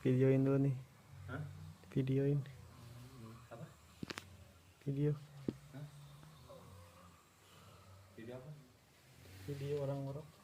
Videoin dulu nih. Hah? Videoin. Apa? Video. Hah? Video apa? Video orang-orang.